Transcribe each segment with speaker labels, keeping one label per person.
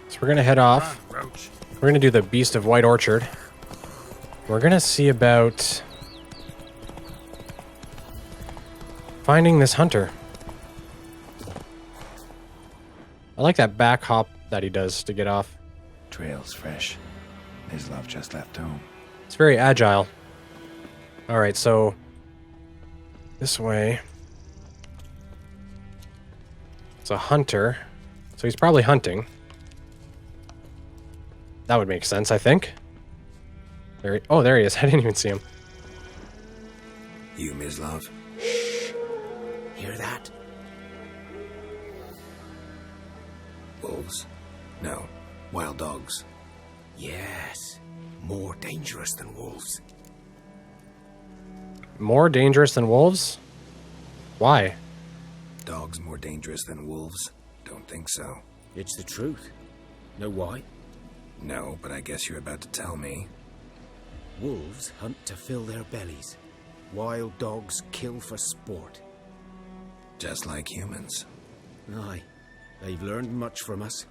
Speaker 1: So we're going to head off.
Speaker 2: Roach.
Speaker 1: We're going to do the Beast of White Orchard. We're going to see about finding this hunter. I like that back hop that he does to get off.
Speaker 2: Trail's fresh. His love just left home.
Speaker 1: It's very agile. Alright, so this way. It's a hunter. So he's probably hunting. That would make sense, I think. Oh, there he is. I didn't even see him.
Speaker 2: You, Mislav.
Speaker 3: Hear that?
Speaker 2: Wolves? No. Wild dogs.
Speaker 3: Yes. More dangerous than wolves.
Speaker 1: More dangerous than wolves? Why?
Speaker 2: Dogs more dangerous than wolves? Don't think so.
Speaker 3: It's the truth. Know why?
Speaker 2: No, but I guess you're about to tell me.
Speaker 3: Wolves hunt to fill their bellies. Wild dogs kill for sport.
Speaker 2: Just like humans.
Speaker 3: Aye. They've learned much from us.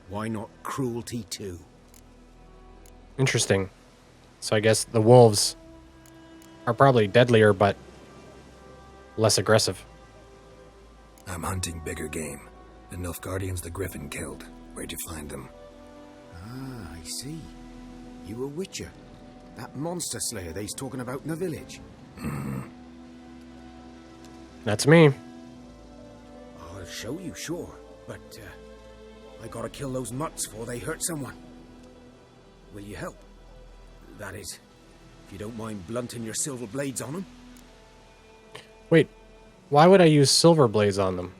Speaker 3: Why not cruelty too?
Speaker 1: Interesting. So I guess the wolves are probably deadlier, but less aggressive.
Speaker 2: I'm hunting bigger game. The Nilfgaardians the Griffin killed. Where'd you find them?
Speaker 3: Ah, I see. You a witcher. That monster slayer they's talking about in the village.
Speaker 1: That's me.
Speaker 3: I'll show you, sure. But, I gotta kill those mutts before they hurt someone. Will you help? That is, if you don't mind blunting your silver blades on them.
Speaker 1: Wait, why would I use silver blades on them?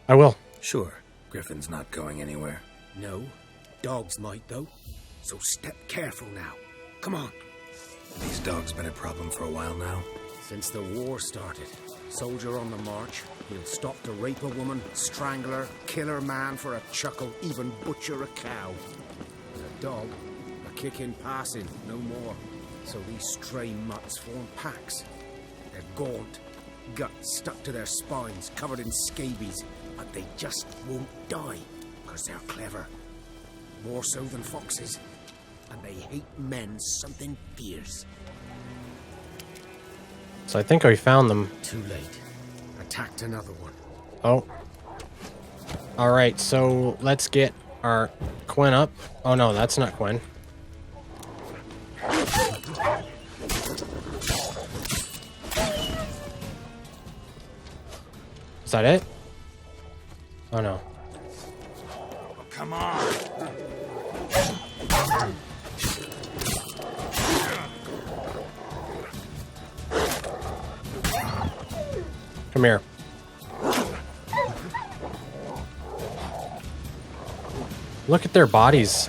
Speaker 1: I will.
Speaker 2: Sure. Griffin's not going anywhere.
Speaker 3: No, dogs might though. So step careful now. Come on.
Speaker 2: These dogs been a problem for a while now.
Speaker 3: Since the war started, soldier on the march, he'll stop to rape a woman, strangle her, kill her man for a chuckle, even butcher a cow. And a dog, a kick in passing, no more. So these stray mutts form packs. They're gaunt, guts stuck to their spines, covered in scabies, but they just won't die, because they're clever. More so than foxes. And they hate men something fierce.
Speaker 1: So I think I found them.
Speaker 3: Too late. Attacked another one.
Speaker 1: Oh. Alright, so let's get our Quinn up. Oh no, that's not Quinn. Is that it? Oh no.
Speaker 2: Oh, come on!
Speaker 1: Come here. Look at their bodies.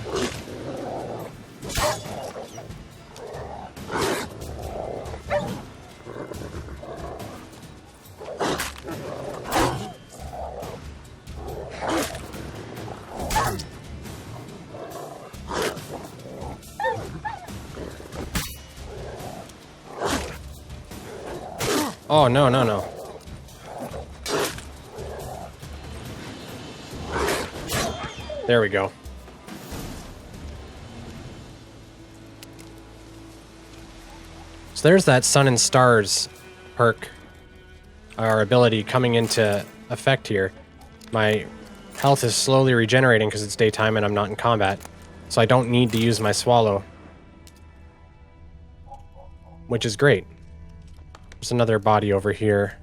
Speaker 1: Oh, no, no, no. There we go. So there's that Sun and Stars perk, our ability coming into effect here. My health is slowly regenerating because it's daytime and I'm not in combat, so I don't need to use my swallow, which is great. There's another body over here.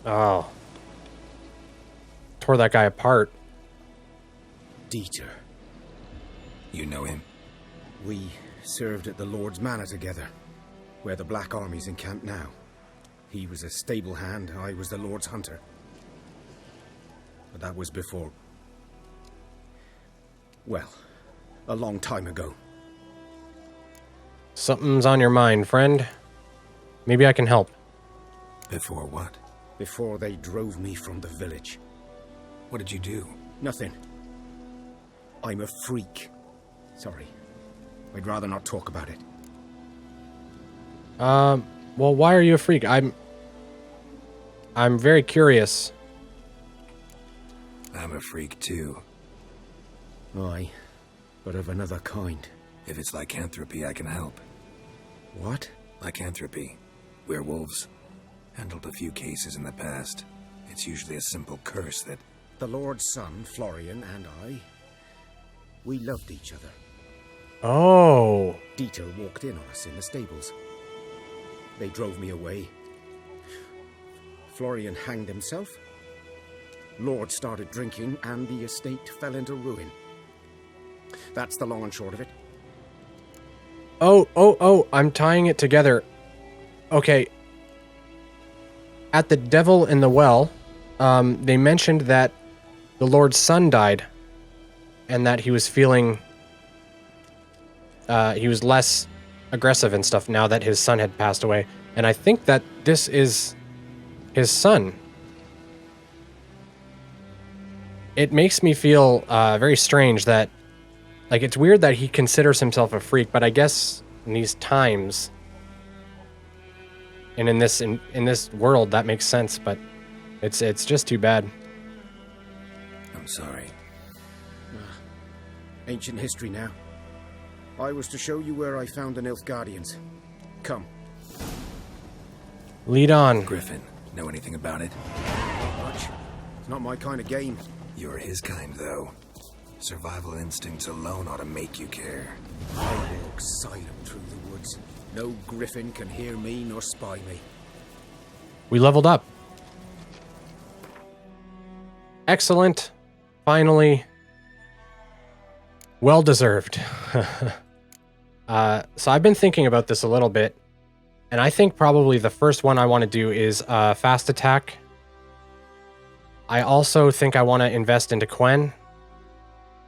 Speaker 1: Oh. Tore that guy apart.
Speaker 3: Dieter.
Speaker 2: You know him?
Speaker 3: We served at the Lord's Manor together, where the Black Army's encamped now. He was a stable hand, I was the Lord's hunter. But that was before... well, a long time ago.
Speaker 1: Something's on your mind, friend. Maybe I can help.
Speaker 2: Before what?
Speaker 3: Before they drove me from the village.
Speaker 2: What did you do?
Speaker 3: Nothing. I'm a freak. Sorry. I'd rather not talk about it.
Speaker 1: Well, why are you a freak? I'm very curious.
Speaker 2: I'm a freak too.
Speaker 3: Aye, but of another kind.
Speaker 2: If it's lycanthropy, I can help.
Speaker 3: What?
Speaker 2: Lycanthropy. Werewolves. Handled a few cases in the past. It's usually a simple curse that...
Speaker 3: The Lord's son, Florian, and I, we loved each other.
Speaker 1: Oh.
Speaker 3: Dieter walked in on us in the stables. They drove me away. Florian hanged himself. Lord started drinking, and the estate fell into ruin. That's the long and short of it.
Speaker 1: Oh, I'm tying it together. Okay. At the Devil in the Well, they mentioned that the Lord's son died, and that he was feeling... he was less aggressive and stuff now that his son had passed away. And I think that this is his son. It makes me feel very strange that... Like, it's weird that he considers himself a freak, but I guess in these times... And in this world, that makes sense, but it's just too bad.
Speaker 2: I'm sorry.
Speaker 3: Ancient history now. I was to show you where I found the Nilfgaardians. Come.
Speaker 1: Lead on.
Speaker 2: Griffin, know anything about it?
Speaker 3: Not much. It's not my kind of game.
Speaker 2: You're his kind, though. Survival instincts alone ought to make you care.
Speaker 3: I walk silent through the woods. No Griffin can hear me nor spy me.
Speaker 1: We leveled up. Excellent. Finally. Well deserved. So I've been thinking about this a little bit, and I think probably the first one I want to do is fast attack. I also think I want to invest into Quen,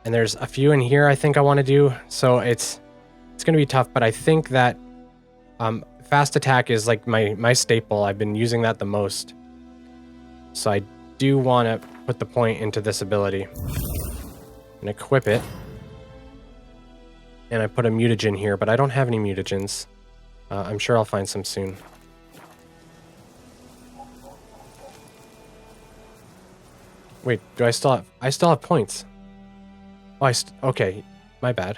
Speaker 1: and there's a few in here I think I want to do. So it's going to be tough, but I think that fast attack is like my staple. I've been using that the most, so I do want to put the point into this ability and equip it. And I put a mutagen here, but I don't have any mutagens. I'm sure I'll find some soon. Wait, do I still have points? Oh, okay, my bad.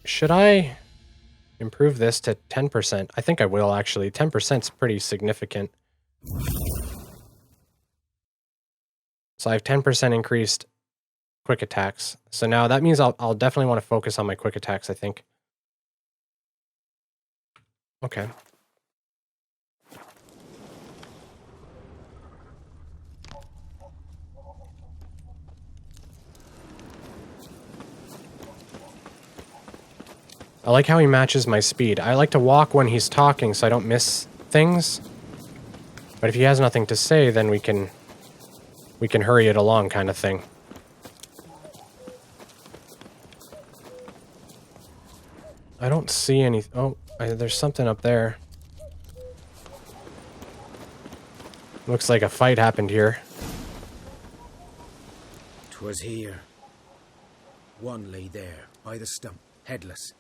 Speaker 1: Should I improve this to 10%? I think I will, actually. 10% is pretty significant. So I have 10% increased quick attacks. So now that means I'll definitely want to focus on my quick attacks, I think. Okay. I like how he matches my speed. I like to walk when he's talking so I don't miss things. But if he has nothing to say, then we can hurry it along, kind of thing. I don't see any... Oh, there's something up there. Looks like a fight happened here.
Speaker 3: 'Twas here. One lay there, by the stump, headless.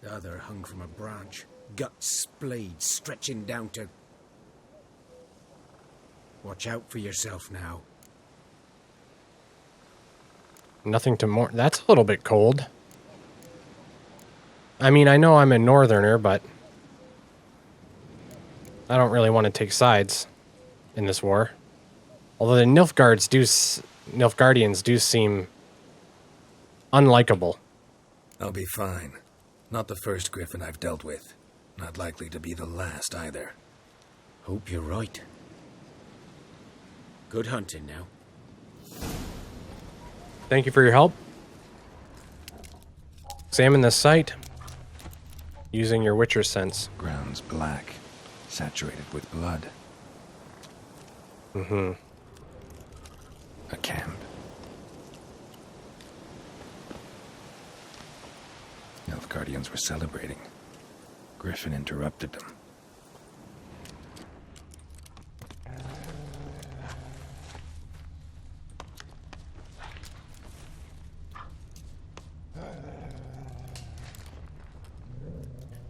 Speaker 3: The other hung from a branch, guts splayed, stretching down to... Watch out for yourself now.
Speaker 1: Nothing to more... That's a little bit cold. I mean, I know I'm a northerner, but... I don't really want to take sides in this war. Although the Nilfgaardians do seem unlikable.
Speaker 2: I'll be fine. Not the first Griffin I've dealt with. Not likely to be the last either.
Speaker 3: Hope you're right. Good hunting now.
Speaker 1: Thank you for your help. Examine the site using your Witcher sense.
Speaker 2: Ground's black, saturated with blood.
Speaker 1: Mm-hmm.
Speaker 2: A camp. Nilfgaardians were celebrating. Griffin interrupted them.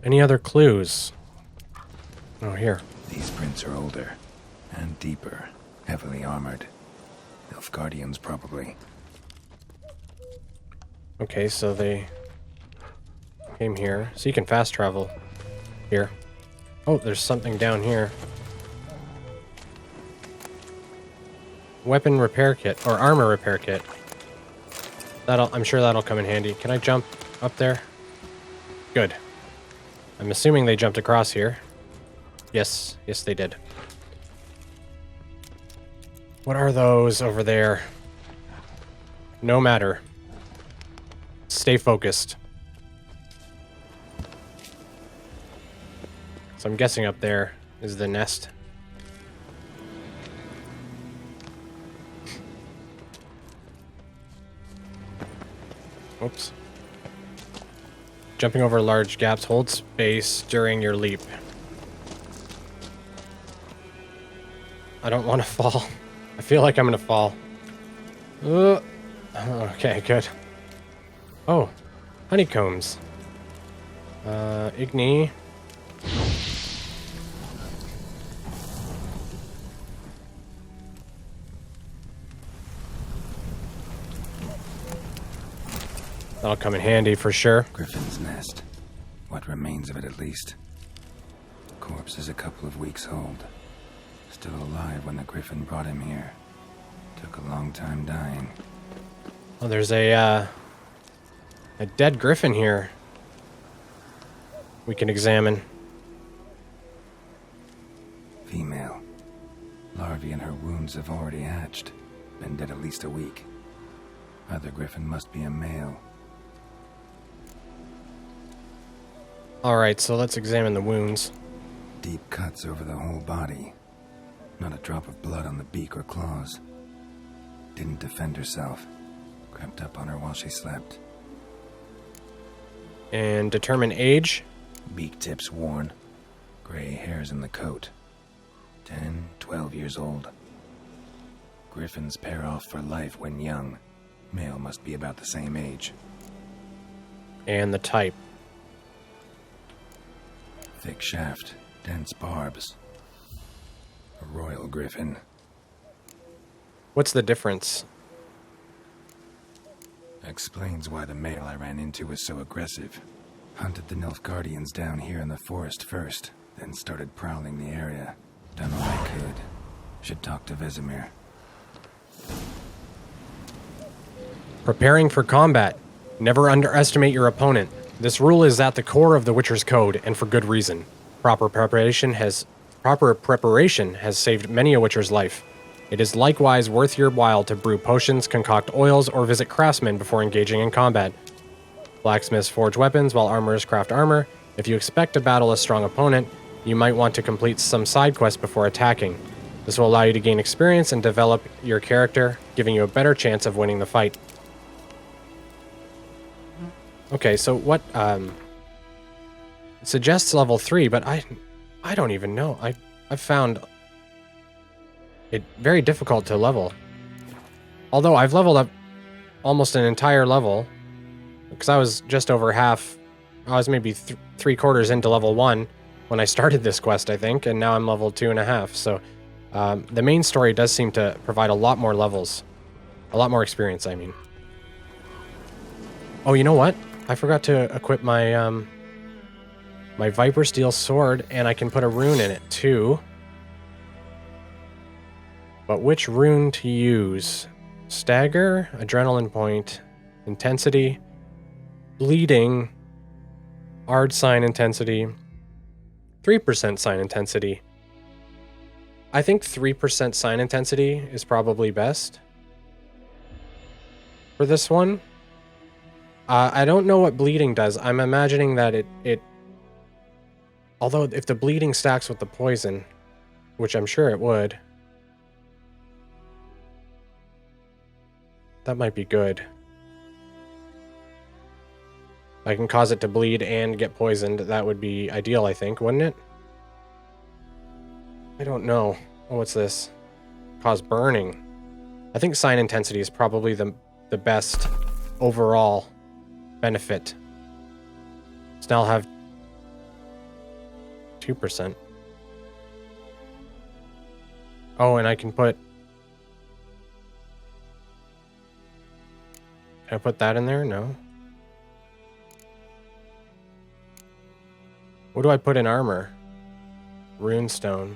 Speaker 1: Any other clues? Oh, here.
Speaker 2: These prints are older and deeper, heavily armored. Nilfgaardians, probably.
Speaker 1: Okay, so they came here. So you can fast travel here. Oh, there's something down here. Weapon repair kit, or armor repair kit. I'm sure that'll come in handy. Can I jump up there? Good. I'm assuming they jumped across here. Yes, yes they did. What are those over there? No matter. Stay focused. So I'm guessing up there is the nest. Oops. Jumping over large gaps. Hold space during your leap. I don't want to fall. I feel like I'm going to fall. Okay, good. Oh, honeycombs. Igni. That'll come in handy for sure.
Speaker 2: Griffin's nest. What remains of it, at least. Corpse is a couple of weeks old. Still alive when the Griffin brought him here. Took a long time dying.
Speaker 1: Oh, there's a dead Griffin here. We can examine.
Speaker 2: Female. Larvae in her wounds have already hatched. Been dead at least a week. Other Griffin must be a male.
Speaker 1: Alright, so let's examine the wounds.
Speaker 2: Deep cuts over the whole body. Not a drop of blood on the beak or claws. Didn't defend herself. Crept up on her while she slept.
Speaker 1: And determine age.
Speaker 2: Beak tips worn. Gray hairs in the coat. 10, 12 years old. Griffins pair off for life when young. Male must be about the same age.
Speaker 1: And the type.
Speaker 2: Thick shaft, dense barbs. A Royal Griffin.
Speaker 1: What's the difference?
Speaker 2: Explains why the male I ran into was so aggressive. Hunted the Nilfgaardians down here in the forest first, then started prowling the area. Done what I could. Should talk to Vesemir.
Speaker 1: Preparing for combat. Never underestimate your opponent. This rule is at the core of the Witcher's Code, and for good reason. Proper preparation has saved many a Witcher's life. It is likewise worth your while to brew potions, concoct oils, or visit craftsmen before engaging in combat. Blacksmiths forge weapons, while armorers craft armor. If you expect to battle a strong opponent, you might want to complete some side quests before attacking. This will allow you to gain experience and develop your character, giving you a better chance of winning the fight. Okay, so what, it suggests level 3, but I don't even know. I've found it very difficult to level. Although I've leveled up almost an entire level, because I was just over half, I was maybe 3/4 into level 1 when I started this quest, I think, and now I'm level 2.5, so the main story does seem to provide a lot more levels. A lot more experience, I mean. Oh, you know what? I forgot to equip my my Viper Steel sword, and I can put a rune in it too. But which rune to use? Stagger, Adrenaline Point, Intensity, Bleeding, Hard Sign Intensity, 3% Sign Intensity. I think 3% Sign Intensity is probably best for this one. I don't know what bleeding does. I'm imagining that it... Although, if the bleeding stacks with the poison, which I'm sure it would, that might be good. I can cause it to bleed and get poisoned. That would be ideal, I think, wouldn't it? I don't know. Oh, what's this? Cause burning. I think Sign Intensity is probably the best overall benefit. So now I'll have 2%. Oh, and I can put... Can I put that in there? No. What do I put in armor? Runestone.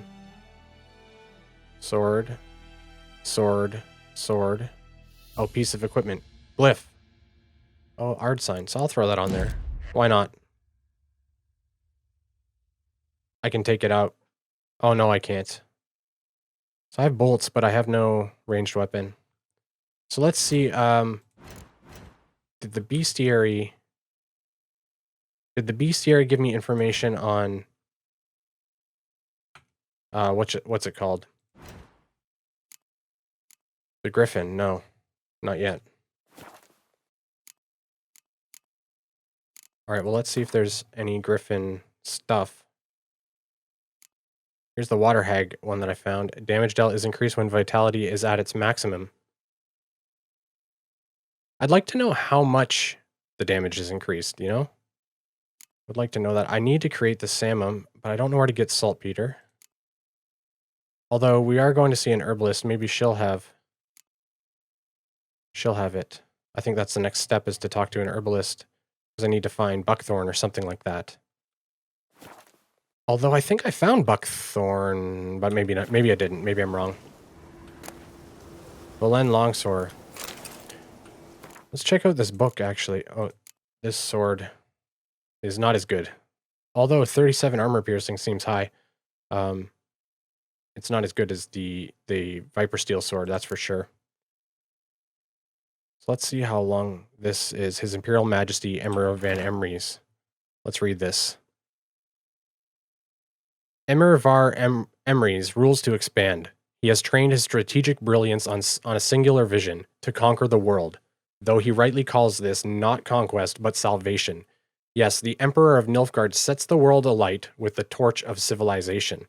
Speaker 1: Sword. Sword. Sword. Oh, piece of equipment. Glyph. Oh, art sign. So I'll throw that on there. Why not? I can take it out. Oh, no, I can't. So I have bolts, but I have no ranged weapon. So let's see. Did the bestiary give me information on what's it called? The Gryphon? No, not yet. All right, well, let's see if there's any Gryphon stuff. Here's the water hag one that I found. Damage dealt is increased when vitality is at its maximum. I'd like to know how much the damage is increased, you know? Would like to know that. I need to create the salmon, but I don't know where to get saltpeter. Although we are going to see an herbalist, maybe she'll have it. I think that's the next step, is to talk to an herbalist, because I need to find buckthorn or something like that. Although I think I found buckthorn, but maybe not. Maybe I didn't. Maybe I'm wrong. Belen Longsword. Let's check out this book, actually. Oh, this sword is not as good. Although 37 armor piercing seems high. It's not as good as the Viper Steel sword, that's for sure. So let's see how long this is. His Imperial Majesty, Emir van Emrys. Let's read this. Emir var Emrys rules to expand. He has trained his strategic brilliance on a singular vision, to conquer the world, though he rightly calls this not conquest, but salvation. Yes, the Emperor of Nilfgaard sets the world alight with the torch of civilization.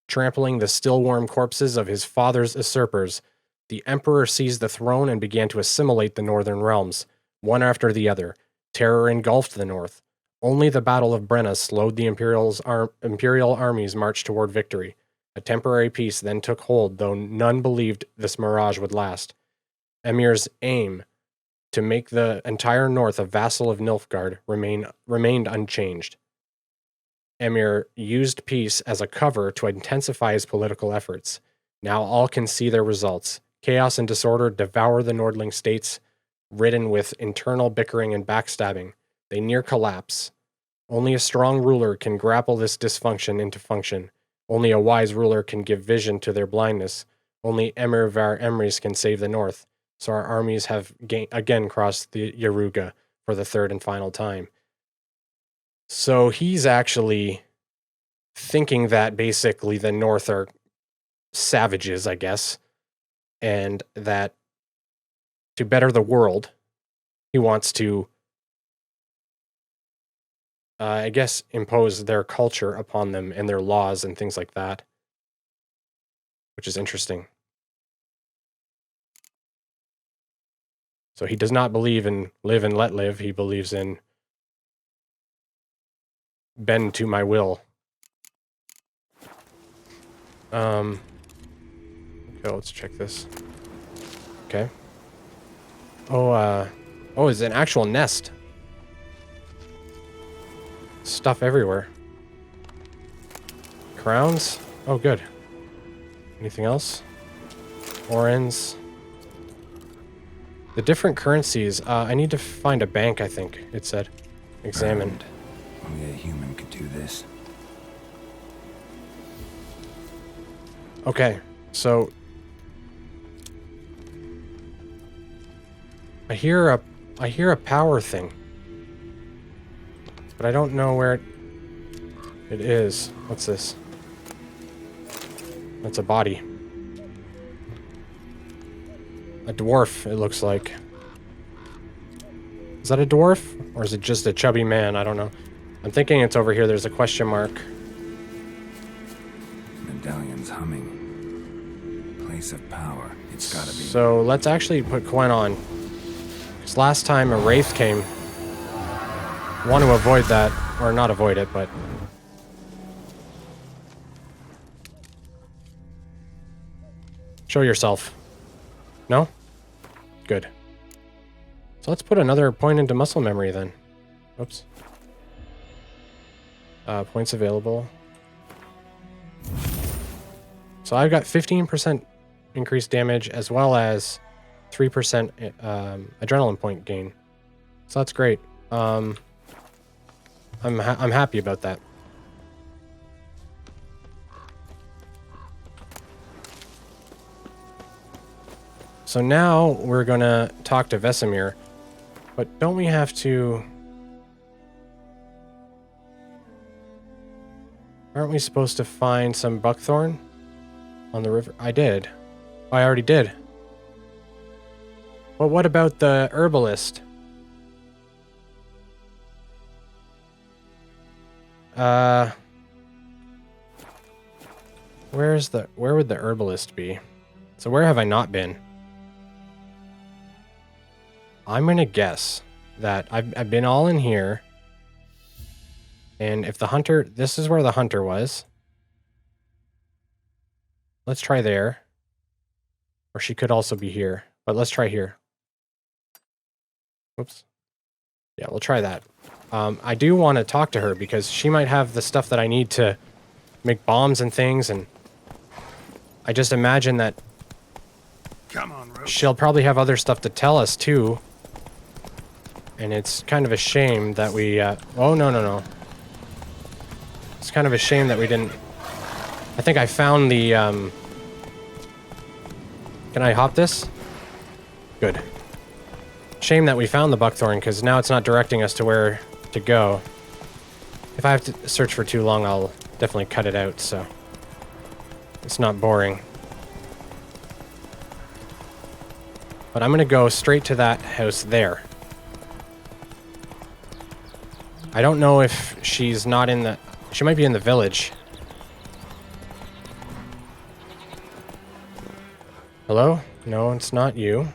Speaker 1: Trampling the still warm corpses of his father's usurpers, the Emperor seized the throne and began to assimilate the northern realms, one after the other. Terror engulfed the north. Only the Battle of Brenna slowed the imperial army's march toward victory. A temporary peace then took hold, though none believed this mirage would last. Emir's aim, to make the entire north a vassal of Nilfgaard, remained unchanged. Emir used peace as a cover to intensify his political efforts. Now all can see their results. Chaos and disorder devour the Nordling states, ridden with internal bickering and backstabbing. They near collapse. Only a strong ruler can grapple this dysfunction into function. Only a wise ruler can give vision to their blindness. Only Emir var Emrys can save the north. So our armies have again crossed the Yaruga for the third and final time. So he's actually thinking that basically the North are savages, I guess, and that to better the world, he wants to, I guess, impose their culture upon them and their laws and things like that, which is interesting. So he does not believe in live and let live. He believes in bend to my will. Okay, let's check this. Okay. Oh, it's an actual nest. Stuff everywhere. Crowns? Oh, good. Anything else? Orens. The different currencies. I need to find a bank, I think it said. Examine.
Speaker 2: Only a human could do this.
Speaker 1: Okay, so I hear a power thing, but I don't know where it is. What's this? That's a body. A dwarf, it looks like. Is that a dwarf? Or is it just a chubby man? I don't know. I'm thinking it's over here. There's a question mark.
Speaker 2: Medallion's humming. Place of power. It's gotta be.
Speaker 1: So let's actually put Quen on. Because last time a wraith came. Want to avoid that. Or not avoid it, but Show yourself. No? Good. So let's put another point into muscle memory then. Oops. Points available. So I've got 15% increased damage as well as 3% adrenaline point gain. So that's great. I'm happy about that. So now we're gonna talk to Vesemir, but don't we have to? Aren't we supposed to find some buckthorn on the river? I did. Oh, I already did. But what about the herbalist? Where would the herbalist be? So where have I not been? I'm gonna guess that I've been all in here. And if the hunter, this is where the hunter was. Let's try there. Or she could also be here, but let's try here. Whoops. Yeah, we'll try that. I do want to talk to her because she might have the stuff that I need to make bombs and things, and I just imagine that she'll probably have other stuff to tell us too. And it's kind of a shame that we, oh, no. It's kind of a shame that we didn't, I think I found the, can I hop this? Good. Shame that we found the buckthorn, because now it's not directing us to where to go. If I have to search for too long, I'll definitely cut it out, so it's not boring. But I'm going to go straight to that house there. I don't know if she's not in the... She might be in the village. Hello? No, it's not you.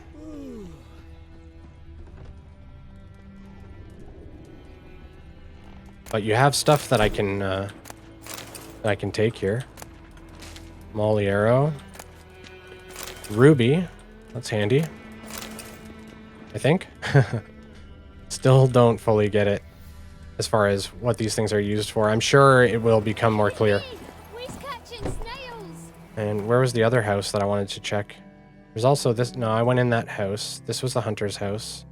Speaker 1: But you have stuff that I can take here. Molly arrow. Ruby. That's handy. I think. Still don't fully get it as far as what these things are used for. I'm sure it will become more clear. And where was the other house that I wanted to check? There's also this... No, I went in that house. This was the hunter's house.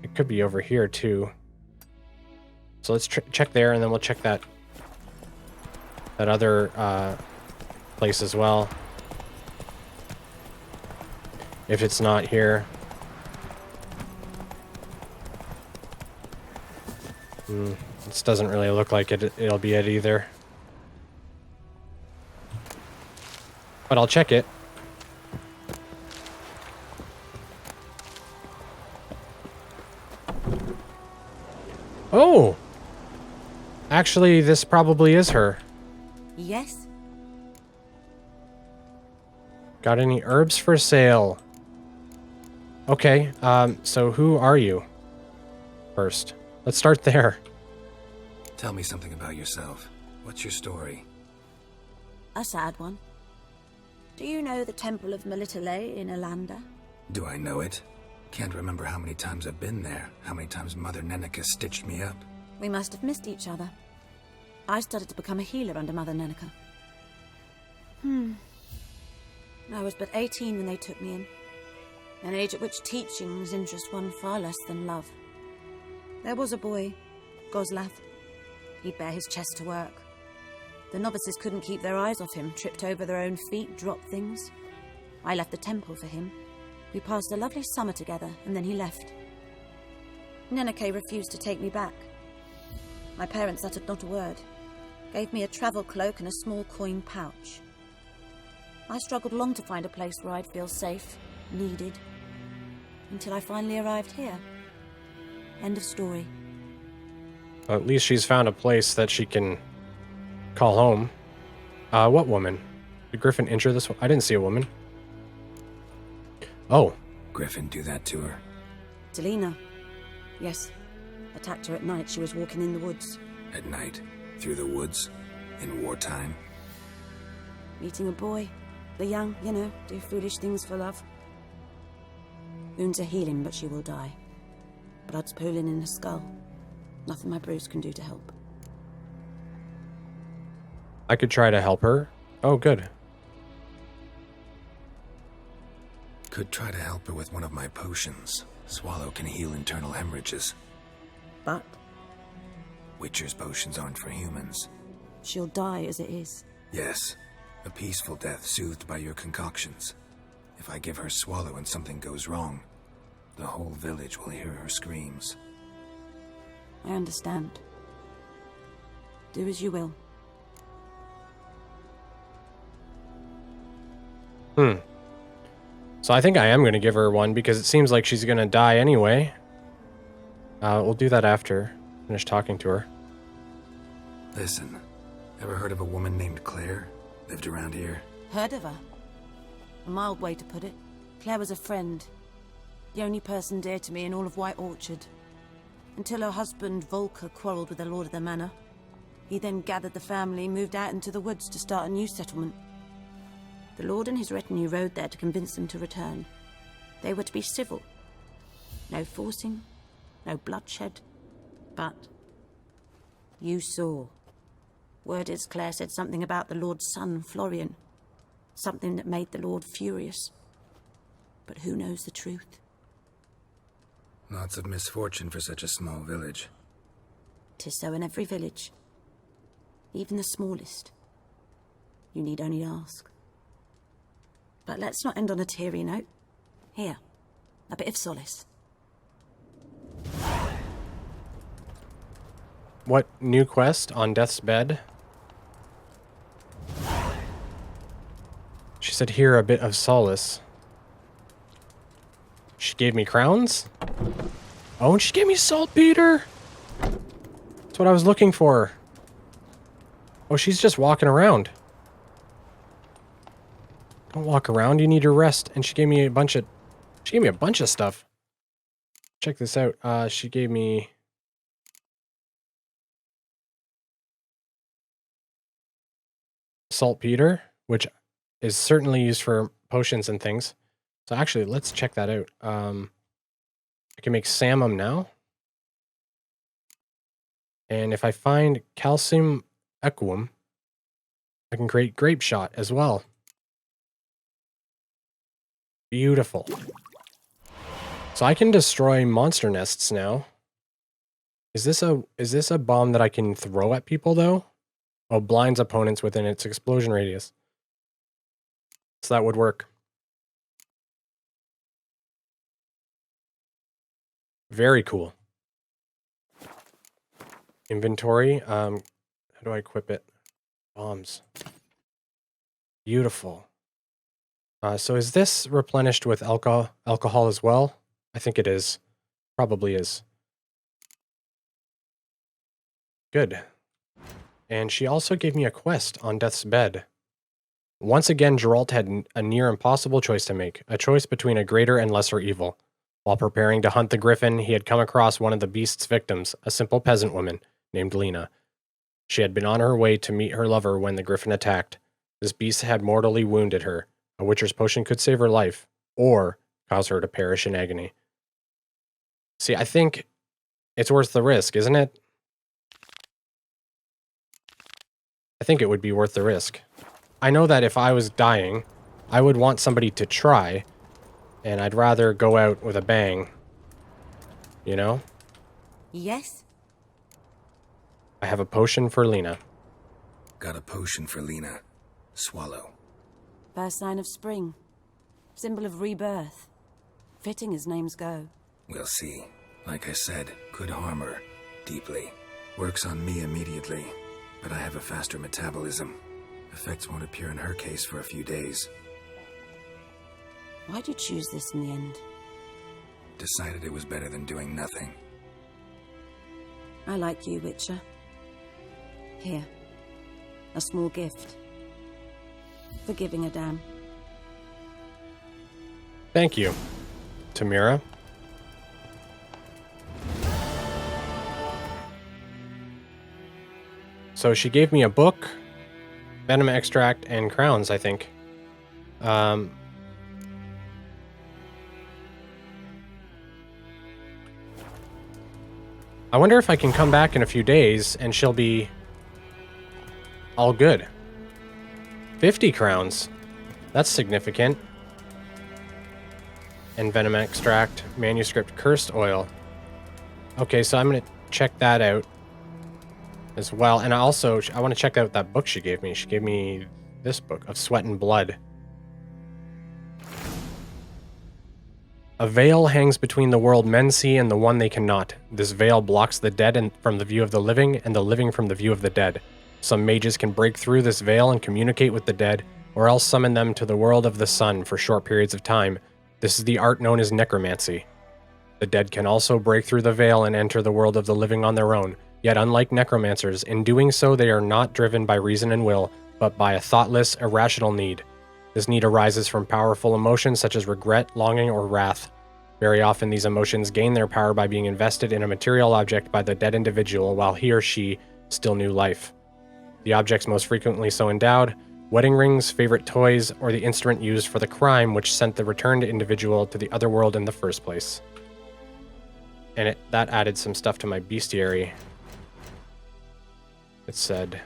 Speaker 1: It could be over here, too. So let's check there, and then we'll check that other place as well. If it's not here. This doesn't really look like it'll be it either. But I'll check it. Oh! Actually, this probably is her.
Speaker 4: Yes.
Speaker 1: Got any herbs for sale? Okay, so who are you? First. Let's start there.
Speaker 2: Tell me something about yourself. What's your story?
Speaker 4: A sad one. Do you know the Temple of Melittele in Alanda?
Speaker 2: Do I know it? Can't remember how many times I've been there, how many times Mother Neneka stitched me up.
Speaker 4: We must have missed each other. I started to become a healer under Mother Neneka. I was but 18 when they took me in. An age at which teachings interest one far less than love. There was a boy, Goslath. He'd bear his chest to work. The novices couldn't keep their eyes off him, tripped over their own feet, dropped things. I left the temple for him. We passed a lovely summer together, and then he left. Neneke refused to take me back. My parents uttered not a word, gave me a travel cloak and a small coin pouch. I struggled long to find a place where I'd feel safe, needed, until I finally arrived here. End of story.
Speaker 1: Well, at least she's found a place that she can call home. What woman? Did Gryphon injure this one? I didn't see a woman. Oh.
Speaker 2: Gryphon do that to her?
Speaker 4: Delina. Yes. Attacked her at night. She was walking in the woods.
Speaker 2: At night? Through the woods? In wartime?
Speaker 4: Meeting a boy. The young, you know, do foolish things for love. Wounds are healing, but she will die. Blood's pooling in her skull. Nothing my bruise can do to help.
Speaker 1: I could try to help her. Oh, good.
Speaker 2: Could try to help her with one of my potions. Swallow can heal internal hemorrhages.
Speaker 4: But
Speaker 2: Witcher's potions aren't for humans.
Speaker 4: she'll die as it is.
Speaker 2: Yes, a peaceful death soothed by your concoctions. If I give her Swallow and something goes wrong, the whole village will hear her screams.
Speaker 4: I understand. Do as you will.
Speaker 1: So I think I am going to give her one because it seems like she's going to die anyway. We'll do that after. Finish talking to her.
Speaker 2: Listen, ever heard of a woman named Claire? Lived around here?
Speaker 4: Heard of her? A mild way to put it. Claire was a friend. The only person dear to me in all of White Orchard. Until her husband, Volker, quarreled with the lord of the manor. He then gathered the family, moved out into the woods to start a new settlement. The lord and his retinue rode there to convince them to return. They were to be civil. No forcing, no bloodshed. But you saw. Word is Claire said something about the lord's son, Florian. Something that made the lord furious. But who knows the truth?
Speaker 2: Lots of misfortune for such a small village.
Speaker 4: 'Tis so in every village. Even the smallest. You need only ask. But let's not end on a teary note. Here, a bit of solace.
Speaker 1: What new quest on Death's Bed? She said, here, a bit of solace. She gave me crowns? Oh, and she gave me saltpeter! That's what I was looking for. Oh, she's just walking around. Don't walk around, you need to rest. And she gave me a bunch of stuff. Check this out. She gave me saltpeter, which is certainly used for potions and things. So actually, let's check that out. I can make samum now. And if I find calcium equum, I can create grape shot as well. Beautiful. So I can destroy monster nests now. Is this a bomb that I can throw at people though? Oh, blinds opponents within its explosion radius. So that would work. Very cool. Inventory. How do I equip it? Bombs. Beautiful. So is this replenished with alcohol as well? I think it is. Probably is. Good. And she also gave me a quest on Death's Bed. Once again, Geralt had a near impossible choice to make. A choice between a greater and lesser evil. While preparing to hunt the Griffin, he had come across one of the beast's victims, a simple peasant woman named Lena. She had been on her way to meet her lover when the Griffin attacked. This beast had mortally wounded her. A Witcher's potion could save her life, or cause her to perish in agony. See, I think it's worth the risk, isn't it? I think it would be worth the risk. I know that if I was dying, I would want somebody to try, and I'd rather go out with a bang. You know?
Speaker 4: Yes?
Speaker 1: I have a potion for Lena.
Speaker 2: Got a potion for Lena. Swallow.
Speaker 4: First sign of spring. Symbol of rebirth. Fitting as names go.
Speaker 2: We'll see. Like I said, could harm her. Deeply. Works on me immediately. But I have a faster metabolism. Effects won't appear in her case for a few days.
Speaker 4: Why'd you choose this in the end?
Speaker 2: Decided it was better than doing nothing.
Speaker 4: I like you, Witcher. Here. A small gift. For giving a damn.
Speaker 1: Thank you, Tamira. So she gave me a book, venom extract, and crowns, I think. I wonder if I can come back in a few days and she'll be all good. 50 crowns. That's significant. And venom extract, manuscript cursed oil. Okay, so I'm going to check that out as well. And I want to check out that book she gave me. She gave me this book of Sweat and Blood. A veil hangs between the world men see and the one they cannot. This veil blocks the dead from the view of the living, and the living from the view of the dead. Some mages can break through this veil and communicate with the dead, or else summon them to the world of the sun for short periods of time. This is the art known as necromancy. The dead can also break through the veil and enter the world of the living on their own, yet unlike necromancers, in doing so they are not driven by reason and will, but by a thoughtless, irrational need. This need arises from powerful emotions such as regret, longing, or wrath. Very often these emotions gain their power by being invested in a material object by the dead individual while he or she still knew life. The objects most frequently so endowed: wedding rings, favorite toys, or the instrument used for the crime which sent the returned individual to the other world in the first place. And that added some stuff to my bestiary. It said,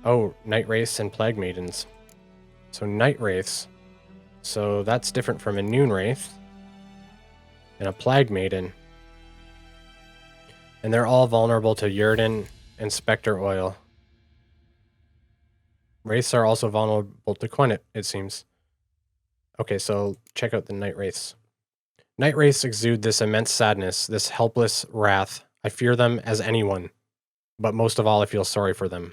Speaker 1: oh, night wraiths and plague maidens. So night wraiths. So that's different from a noon wraith and a plague maiden. And they're all vulnerable to Yrden and specter oil. Wraiths are also vulnerable to Quenit, it seems. Okay, so check out the night wraiths. Night wraiths exude this immense sadness, this helpless wrath. I fear them as anyone, but most of all I feel sorry for them.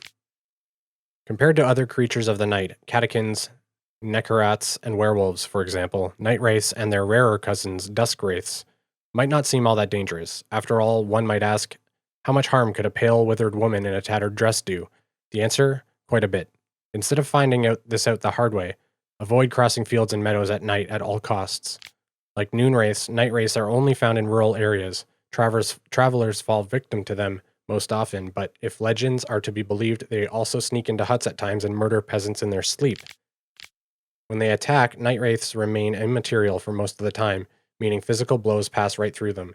Speaker 1: Compared to other creatures of the night, catechins, Neckarats, and werewolves, for example, night wraiths and their rarer cousins, dusk wraiths, might not seem all that dangerous. After all, one might ask, how much harm could a pale, withered woman in a tattered dress do? The answer? Quite a bit. Instead of finding this out the hard way, avoid crossing fields and meadows at night at all costs. Like noon wraiths, night wraiths are only found in rural areas. Travelers fall victim to them most often, but if legends are to be believed, they also sneak into huts at times and murder peasants in their sleep. When they attack, night wraiths remain immaterial for most of the time, meaning physical blows pass right through them.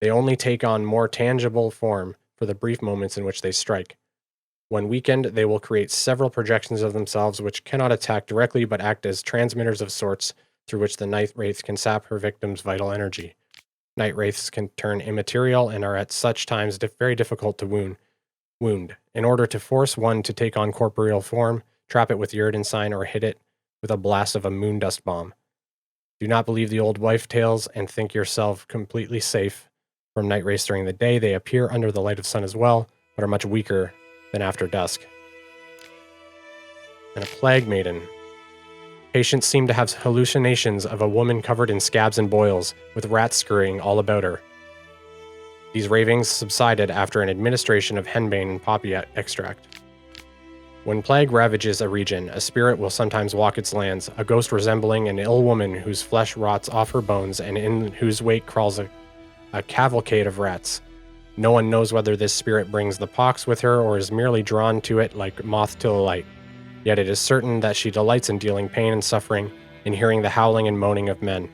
Speaker 1: They only take on more tangible form for the brief moments in which they strike. When weakened, they will create several projections of themselves which cannot attack directly but act as transmitters of sorts through which the night wraith can sap her victim's vital energy. Night wraiths can turn immaterial and are at such times very difficult to wound. In order to force one to take on corporeal form, trap it with Yrden sign or hit it with a blast of a moon dust bomb. Do not believe the old wife tales and think yourself completely safe from night wraiths during the day. They appear under the light of sun as well, but are much weaker than after dusk. And a plague maiden. Patients seem to have hallucinations of a woman covered in scabs and boils, with rats scurrying all about her. These ravings subsided after an administration of henbane and poppy extract. When plague ravages a region, a spirit will sometimes walk its lands, a ghost resembling an ill woman whose flesh rots off her bones and in whose wake crawls a cavalcade of rats. No one knows whether this spirit brings the pox with her or is merely drawn to it like moth to the light. Yet it is certain that she delights in dealing pain and suffering, in hearing the howling and moaning of men.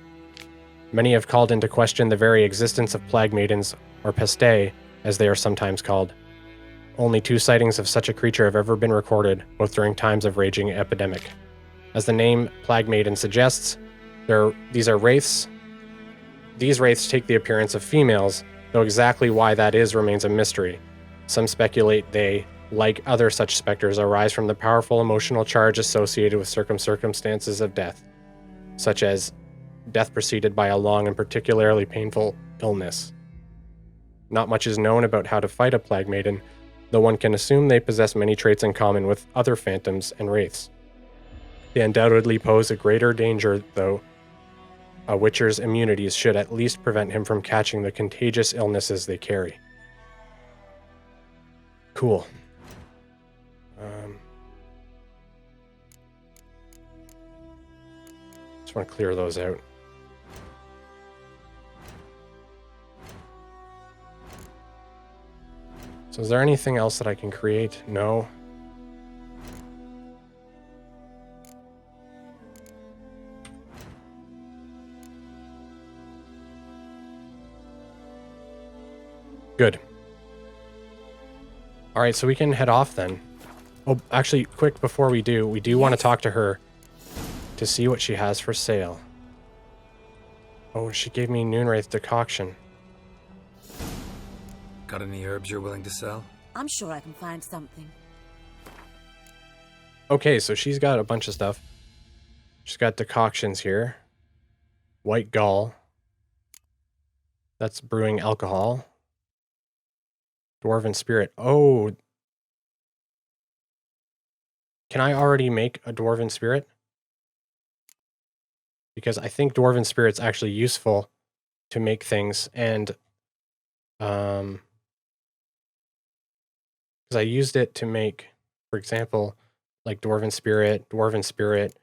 Speaker 1: Many have called into question the very existence of plague maidens, or peste, as they are sometimes called. Only 2 sightings of such a creature have ever been recorded, both during times of raging epidemic. As the name Plague Maiden suggests, these are wraiths. These wraiths take the appearance of females, though exactly why that is remains a mystery. Some speculate they, like other such specters, arise from the powerful emotional charge associated with circumstances of death, such as death preceded by a long and particularly painful illness. Not much is known about how to fight a Plague Maiden, though one can assume they possess many traits in common with other phantoms and wraiths. They undoubtedly pose a greater danger, though a witcher's immunities should at least prevent him from catching the contagious illnesses they carry. Cool. Just want to clear those out. So is there anything else that I can create? No. Alright, so we can head off then. Oh, actually, quick before we do want to talk to her to see what she has for sale. Oh, she gave me Noonwraith decoction.
Speaker 2: Got any herbs you're willing to sell?
Speaker 4: I'm sure I can find something.
Speaker 1: Okay, so she's got a bunch of stuff. She's got decoctions here. White gall. That's brewing alcohol. Dwarven spirit. Oh. Can I already make a dwarven spirit? Because I think dwarven spirit's actually useful to make things, and because I used it to make, for example, like dwarven spirit, dwarven spirit,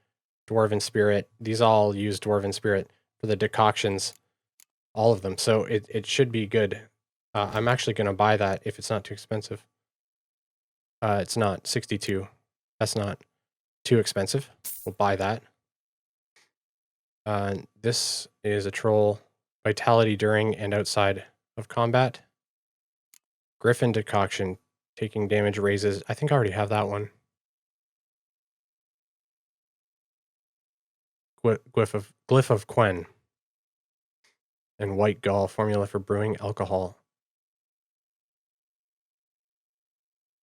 Speaker 1: dwarven spirit. These all use dwarven spirit for the decoctions, all of them. So it should be good. I'm actually going to buy that if it's not too expensive. It's not 62. That's not too expensive. We'll buy that. This is a troll. Vitality during and outside of combat. Gryphon decoction. Taking damage raises. I think I already have that one. Glyph of Quen. And white gall. Formula for brewing alcohol.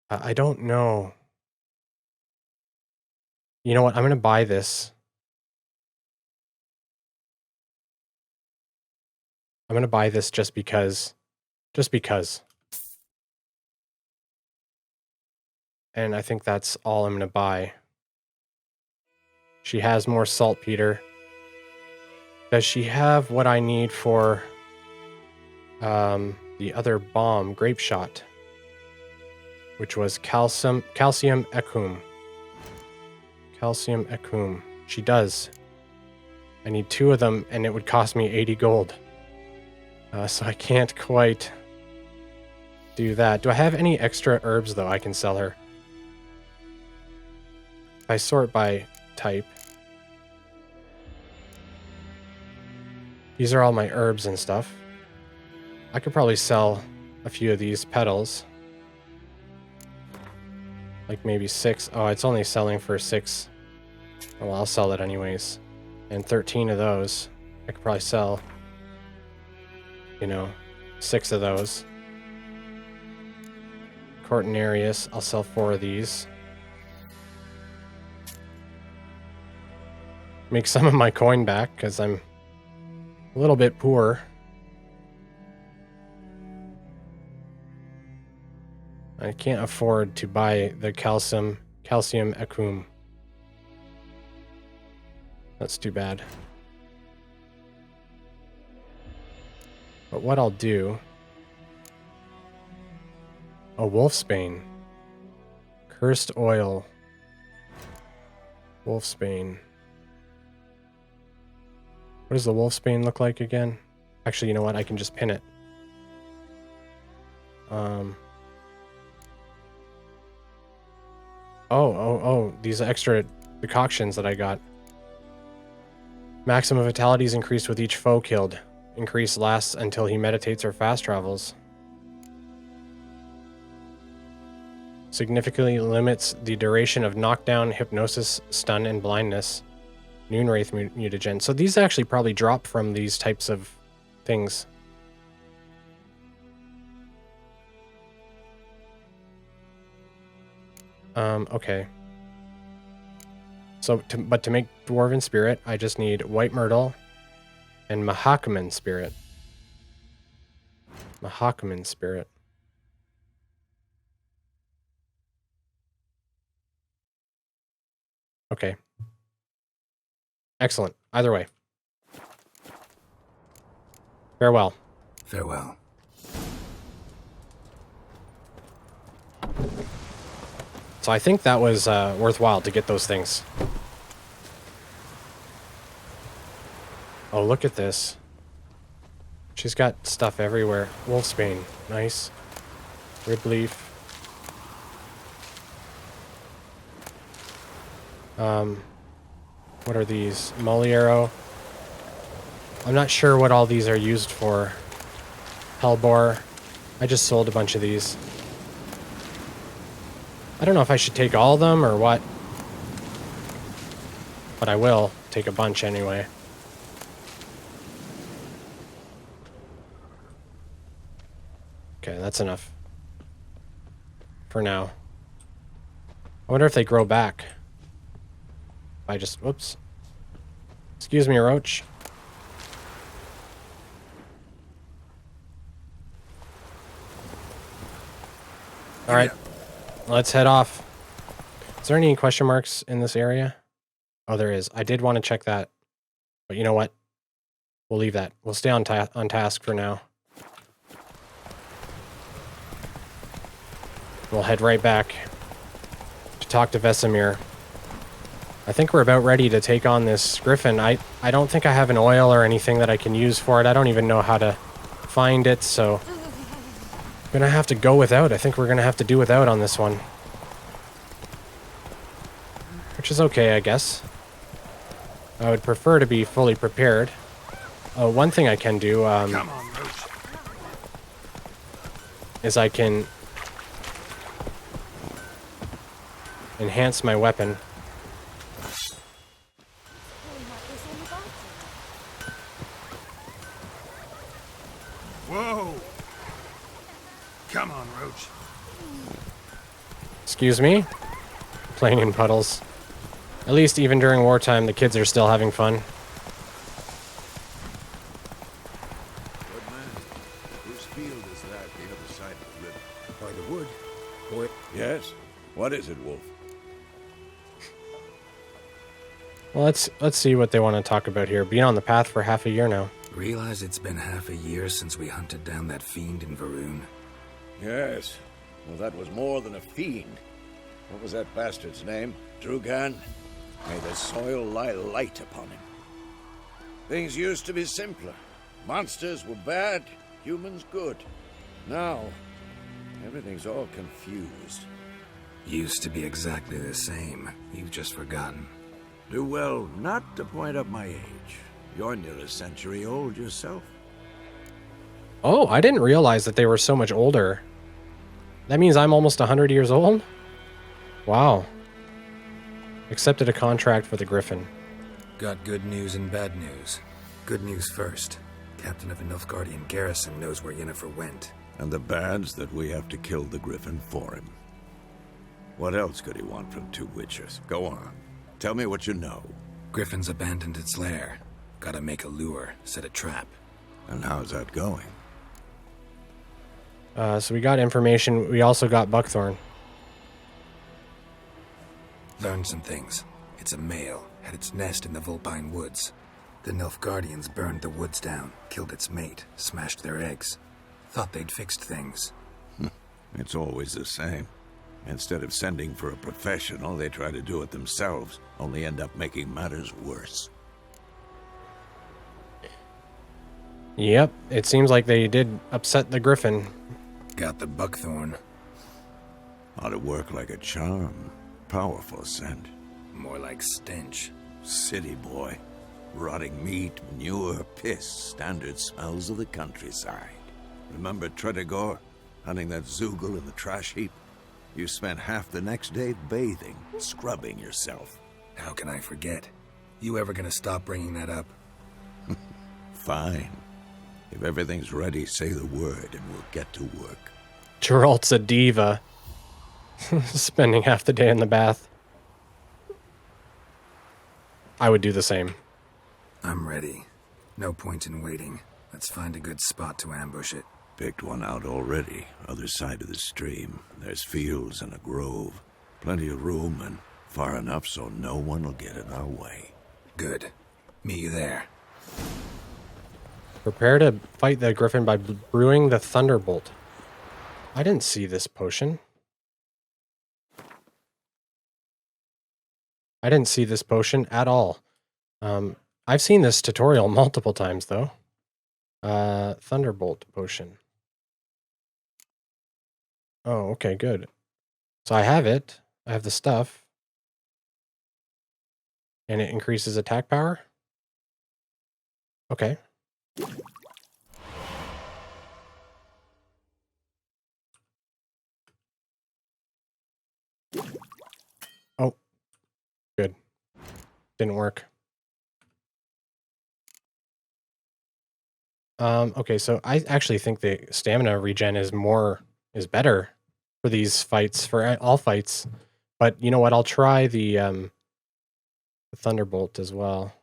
Speaker 1: I don't know. You know what? I'm going to buy this. I'm going to buy this just because. Just because. And I think that's all I'm going to buy. She has more saltpeter. Does she have what I need for the other bomb, grape shot? Which was calcium ecum. Calcium ecum. She does. I need 2 of them, and it would cost me 80 gold. So I can't quite do that. Do I have any extra herbs, though, I can sell her? If I sort by type. These are all my herbs and stuff. I could probably sell a few of these petals. Like maybe 6. Oh, it's only selling for 6. Oh, well, I'll sell it anyways. And 13 of those. I could probably sell, 6 of those. Cortinarius, I'll sell 4 of these. Make some of my coin back, because I'm a little bit poor. I can't afford to buy the calcium ecum. That's too bad. But what I'll do... A wolfsbane. Cursed oil. Wolfsbane. What does the wolfsbane look like again? Actually, you know what? I can just pin it. Oh, these extra decoctions that I got. Maximum vitality is increased with each foe killed. Increase lasts until he meditates or fast travels. Significantly limits the duration of knockdown, hypnosis, stun, and blindness. Noonwraith mutagen. So these actually probably drop from these types of things. Okay. So, but to make Dwarven Spirit, I just need White Myrtle and Mahakaman Spirit. Mahakaman Spirit. Okay. Excellent. Either way. Farewell.
Speaker 2: Farewell.
Speaker 1: So I think that was worthwhile to get those things. Oh, look at this. She's got stuff everywhere. Wolfsbane. Nice. Ribleaf. What are these? Moliero. I'm not sure what all these are used for. Hellbore. I just sold a bunch of these. I don't know if I should take all of them or what. But I will take a bunch anyway. Okay, that's enough. For now. I wonder if they grow back. I just... Whoops. Excuse me, Roach. Alright. Let's head off. Is there any question marks in this area? Oh, there is. I did want to check that. But you know what? We'll leave that. We'll stay on task for now. We'll head right back to talk to Vesemir. I think we're about ready to take on this Gryphon. I don't think I have an oil or anything that I can use for it. I don't even know how to find it, so I'm gonna have to go without. I think we're gonna have to do without on this one. Which is okay, I guess. I would prefer to be fully prepared. Oh, one thing I can do is I can enhance my weapon.
Speaker 3: Whoa! Come on, Roach.
Speaker 1: Excuse me? Playing in puddles. At least even during wartime, the kids are still having fun.
Speaker 5: Good man. Whose field is that the other side of the river?
Speaker 3: By the wood. Boy,
Speaker 5: Yes? What is it, Wolf?
Speaker 1: Well, let's see what they want to talk about here. Been on the path for half a year now.
Speaker 2: Realize it's been half a year since we hunted down that fiend in Varun.
Speaker 5: Yes. Well, that was more than a fiend. What was that bastard's name? Drugan? May the soil lie light upon him. Things used to be simpler. Monsters were bad, humans good. Now, everything's all confused.
Speaker 2: Used to be exactly the same. You've just forgotten.
Speaker 5: Do well not to point up my age. You're near a century old yourself.
Speaker 1: Oh, I didn't realize that they were so much older. That means I'm almost 100 years old? Wow. Accepted a contract for the Gryphon.
Speaker 2: Got good news and bad news. Good news first. Captain of a Nilfgaardian garrison knows where Yennefer went.
Speaker 5: And the bad's that we have to kill the Gryphon for him. What else could he want from two witchers? Go on. Tell me what you know.
Speaker 2: Gryphon's abandoned its lair. Gotta make a lure, set a trap.
Speaker 5: And how's that going?
Speaker 1: So we got information. We also got Buckthorn.
Speaker 2: Learned some things. It's a male, had its nest in the Vulpine Woods. The Nilfgaardians burned the woods down, killed its mate, smashed their eggs. Thought they'd fixed things.
Speaker 5: It's always the same. Instead of sending for a professional, they try to do it themselves, only end up making matters worse.
Speaker 1: Yep, it seems like they did upset the Gryphon.
Speaker 2: Got the buckthorn.
Speaker 5: Ought to work like a charm. Powerful scent.
Speaker 2: More like stench.
Speaker 5: City boy. Rotting meat, manure, piss. Standard smells of the countryside. Remember Tredegor? Hunting that Zoogle in the trash heap? You spent half the next day bathing, scrubbing yourself.
Speaker 2: How can I forget? You ever gonna stop bringing that up?
Speaker 5: Fine. If everything's ready, say the word and we'll get to work.
Speaker 1: Geralt's a diva. Spending half the day in the bath. I would do the same.
Speaker 2: I'm ready. No point in waiting. Let's find a good spot to ambush it.
Speaker 5: Picked one out already, other side of the stream. There's fields and a grove. Plenty of room and far enough so no one will get in our way.
Speaker 2: Good. Meet you there.
Speaker 1: Prepare to fight the Gryphon by brewing the Thunderbolt. I didn't see this potion. I didn't see this potion at all. I've seen this tutorial multiple times, though. Thunderbolt potion. Oh, okay, good. So I have it. I have the stuff. And it increases attack power? Okay. Oh, good. Didn't work. Okay, so I actually think the stamina regen is better for these fights, for all fights. But you know what? I'll try the Thunderbolt as well.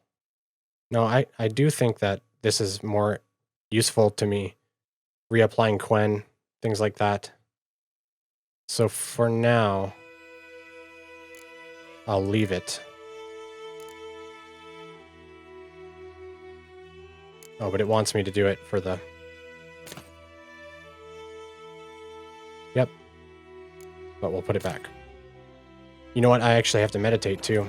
Speaker 1: No, I do think that this is more useful to me. Reapplying Quen, things like that. So for now, I'll leave it. Oh, but it wants me to do it for the... Yep. But we'll put it back. You know what? I actually have to meditate too.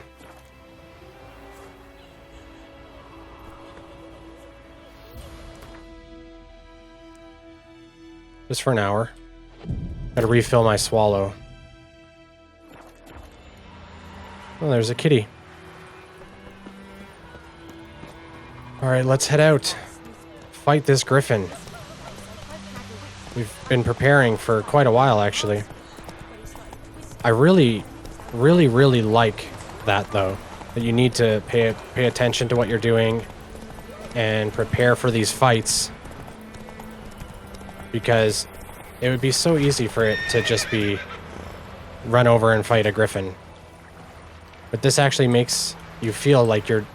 Speaker 1: Just for an hour. Gotta refill my swallow. Oh, there's a kitty. Alright, let's head out. Fight this Gryphon. We've been preparing for quite a while, actually. I really like that, though. That you need to pay attention to what you're doing and prepare for these fights. Because it would be so easy for it to just be run over and fight a Gryphon. But this actually makes you feel like you're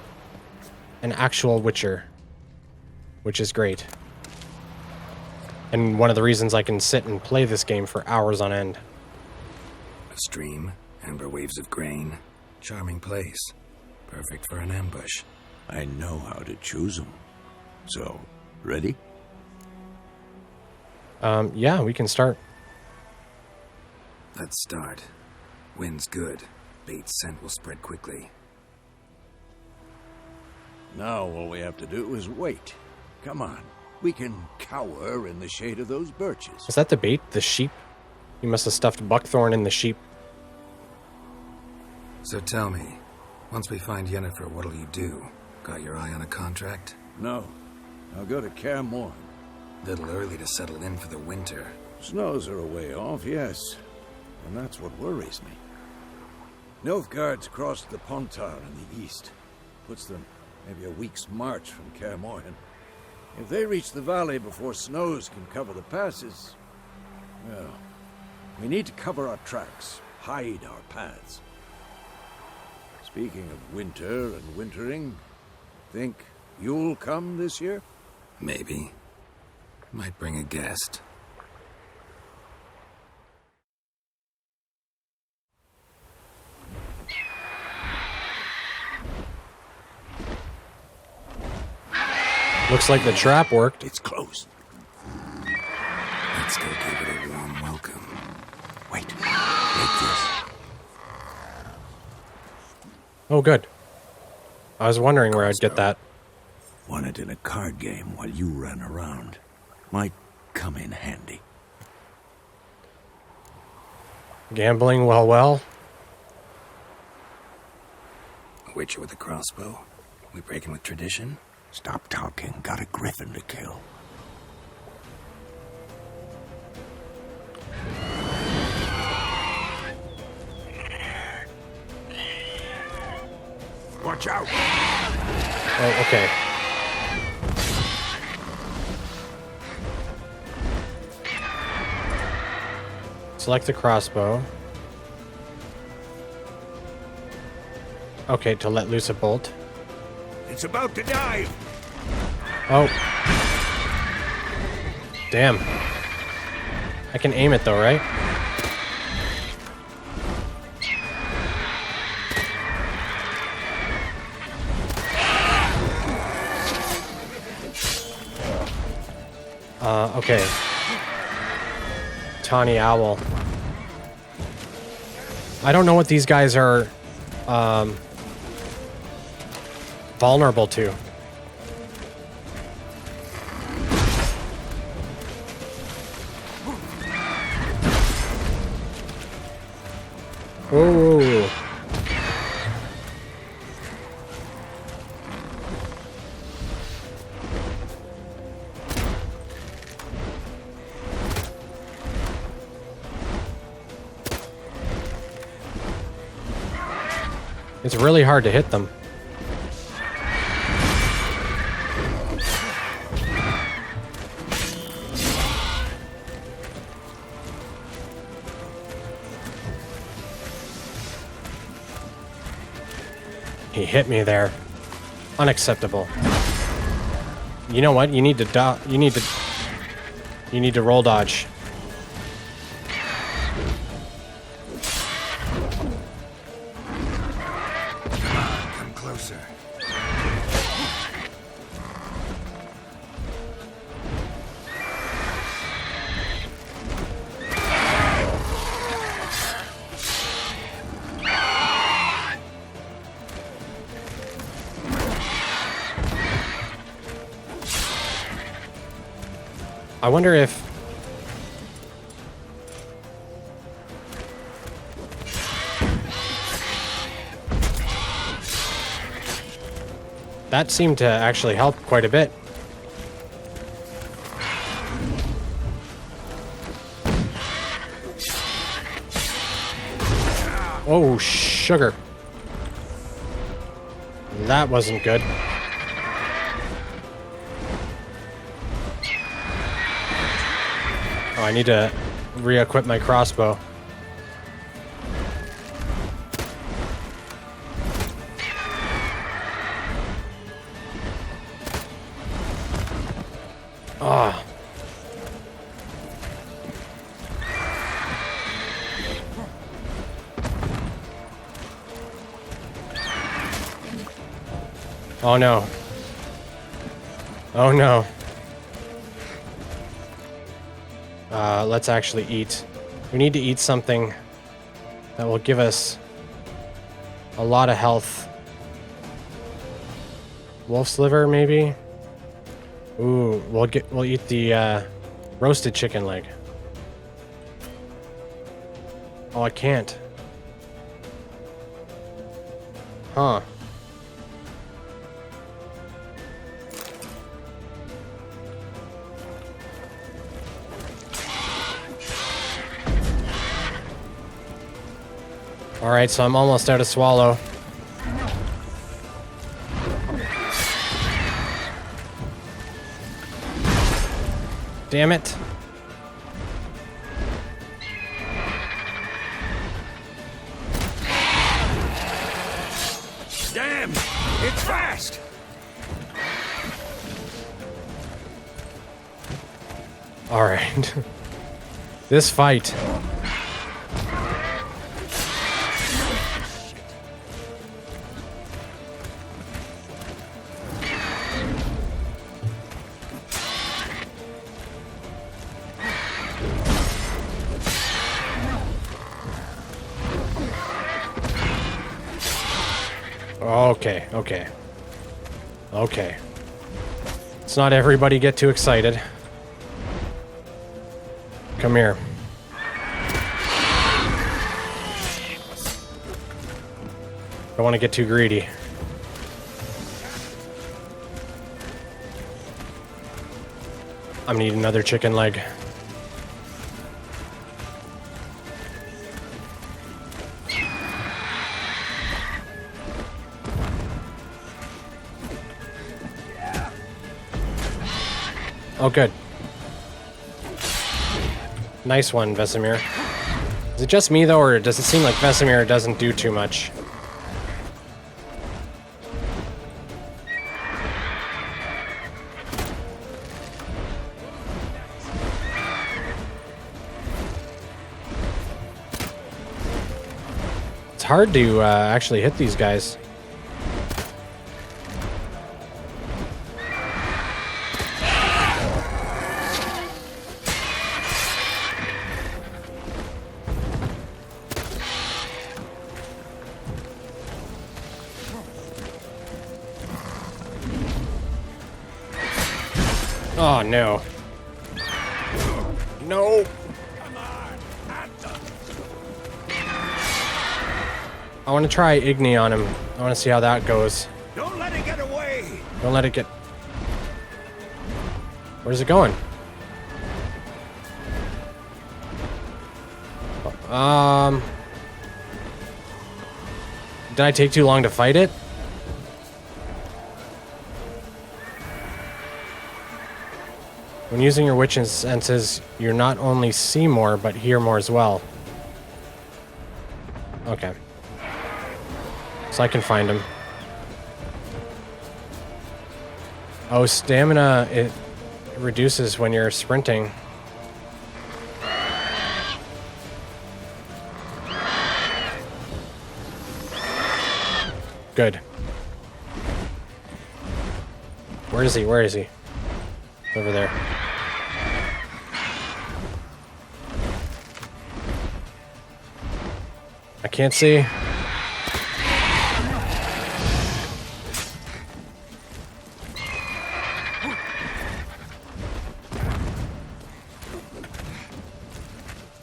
Speaker 1: an actual Witcher, which is great. And one of the reasons I can sit and play this game for hours on end.
Speaker 2: A stream, amber waves of grain, charming place, perfect for an ambush.
Speaker 5: I know how to choose them. So, ready?
Speaker 1: Yeah, we can start.
Speaker 2: Let's start. Wind's good. Bait's scent will spread quickly.
Speaker 5: Now all we have to do is wait. Come on. We can cower in the shade of those birches.
Speaker 1: Is that the bait? The sheep? You must have stuffed buckthorn in the sheep.
Speaker 2: So tell me, once we find Yennefer, what'll you do? Got your eye on a contract?
Speaker 5: No. I'll go to Kaer Morhen.
Speaker 2: Little early to settle in for the winter.
Speaker 5: Snows are a way off, yes. And that's what worries me. Nilfgaard's crossed the Pontar in the east. Puts them maybe a week's march from Kaer Morhen. If they reach the valley before snows can cover the passes, well, we need to cover our tracks, hide our paths. Speaking of winter and wintering, think you'll come this year?
Speaker 2: Maybe. Might bring a guest.
Speaker 1: Looks like the trap worked.
Speaker 5: It's close.
Speaker 2: Let's go give it a warm welcome.
Speaker 5: Wait, take this.
Speaker 1: Oh, good. I was wondering where I'd get that.
Speaker 5: Won it in a card game while you ran around. Might come in handy.
Speaker 1: Gambling, well.
Speaker 2: A witcher with a crossbow? We breaking with tradition?
Speaker 5: Stop talking. Got a Gryphon to kill. Watch out!
Speaker 1: Oh, okay. Select the crossbow. Okay, to let loose a bolt.
Speaker 5: It's about to dive!
Speaker 1: Oh. Damn. I can aim it though, right? Okay. Tawny Owl. I don't know what these guys are, vulnerable to. Ooh. It's really hard to hit them. He hit me there. Unacceptable. You know what? You need to you need to roll dodge.
Speaker 2: Come closer.
Speaker 1: I wonder if... That seemed to actually help quite a bit. Oh, sugar. That wasn't good. Oh, I need to re-equip my crossbow. Ah. Oh no. Oh no. Let's actually eat. We need to eat something that will give us a lot of health. Wolf's liver, maybe? Ooh, we'll eat the roasted chicken leg. Oh, I can't. Huh. Alright, so I'm almost out of swallow. Damn it.
Speaker 5: Damn! It's fast!
Speaker 1: Alright. This fight. Okay, okay. Okay. Let's not everybody get too excited. Come here. Don't want to get too greedy. I'm gonna eat another chicken leg. Oh, good. Nice one, Vesemir. Is it just me, though, or does it seem like Vesemir doesn't do too much? It's hard to actually hit these guys. Oh, no. No. I want to try Igni on him. I want to see how that goes.
Speaker 5: Don't let it get away!
Speaker 1: Don't let it get... Where's it going? Did I take too long to fight it? When using your witch's senses, you not only see more, but hear more as well. Okay. So I can find him. Oh, stamina, it reduces when you're sprinting. Good. Where is he? Where is he? Over there. I can't see.